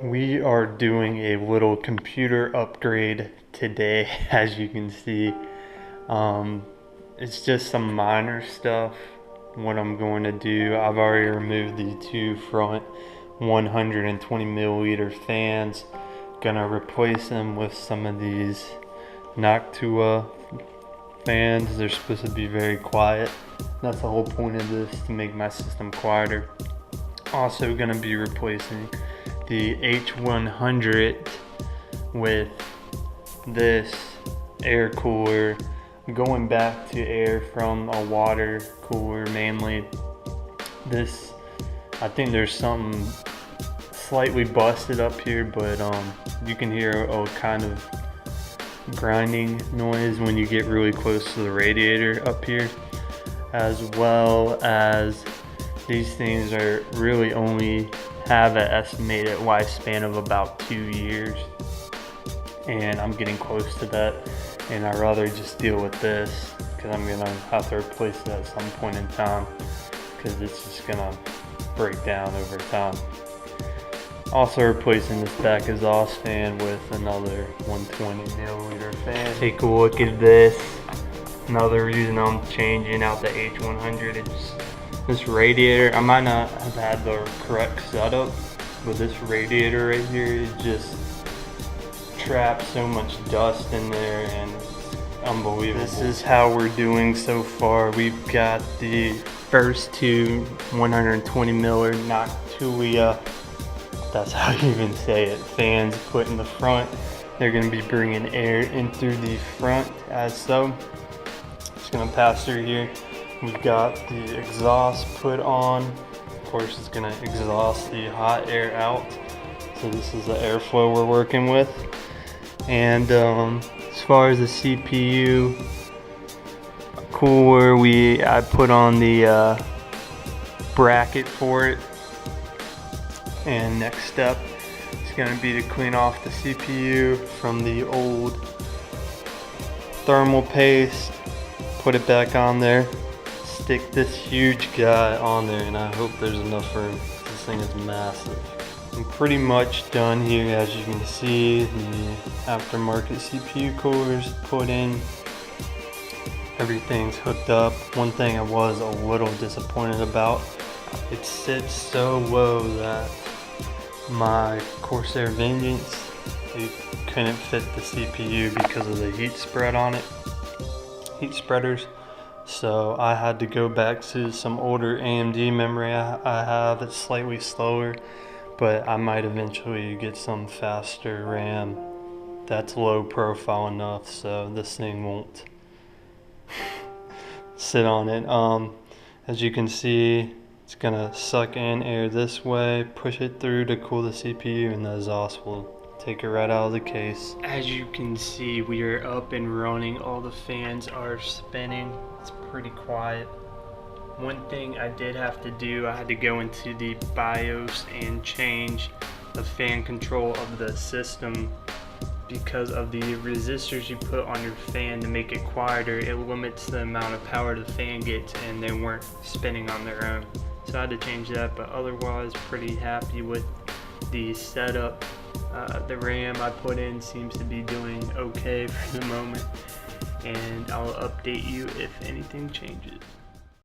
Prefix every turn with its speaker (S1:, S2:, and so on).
S1: We are doing a little computer upgrade today, as you can see. It's just some minor stuff. What I'm going to do, I've already removed the two front 120 milliliter fans. Gonna replace them with some of these Noctua fans. They're supposed to be very quiet. That's the whole point of this, to make my system quieter. Also gonna be replacing the H100 with this air cooler, going back to air from a water cooler mainly. This, I think there's something slightly busted up here, but you can hear a kind of grinding noise when you get really close to the radiator up here, as well as these things are really only have an estimated lifespan of about 2 years, and I'm getting close to that, and I'd rather just deal with this because I'm gonna have to replace it at some point in time because it's just gonna break down over time. Also replacing this back exhaust fan with another 120 milliliter fan. Take a look at this. Another reason I'm changing out the H100 is this radiator. I might not have had the correct setup, but this radiator right here, it just traps so much dust in there, and it's unbelievable. This is how we're doing so far. We've got the first two 120 miller Noctua, that's how you even say it, fans put in the front. They're going to be bringing air in through the front as so. Just going to pass through here. We've got the exhaust put on. Of course, it's going to exhaust the hot air out. So this is the airflow we're working with. And as far as the CPU cooler, I put on the bracket for it. And next step is going to be to clean off the CPU from the old thermal paste, put it back on there, stick this huge guy on there, and I hope there's enough room. This thing is massive. I'm pretty much done here. As you can see, the aftermarket CPU cooler is put in. Everything's hooked up. One thing I was a little disappointed about, it sits so low that my Corsair Vengeance, it couldn't fit the CPU because of the heat spread on it, heat spreaders. So I had to go back to some older AMD memory I have. It's slightly slower, but I might eventually get some faster RAM that's low profile enough so this thing won't sit on it. As you can see, it's gonna suck in air this way, push it through to cool the CPU, and the exhaust will take it right out of the case. As you can see, we are up and running. All the fans are spinning. It's pretty quiet. One thing I did have to do, I had to go into the BIOS and change the fan control of the system. Because of the resistors you put on your fan to make it quieter, it limits the amount of power the fan gets, and they weren't spinning on their own. So I had to change that, but otherwise pretty happy with the setup. The RAM I put in seems to be doing okay for the moment, and I'll update you if anything changes.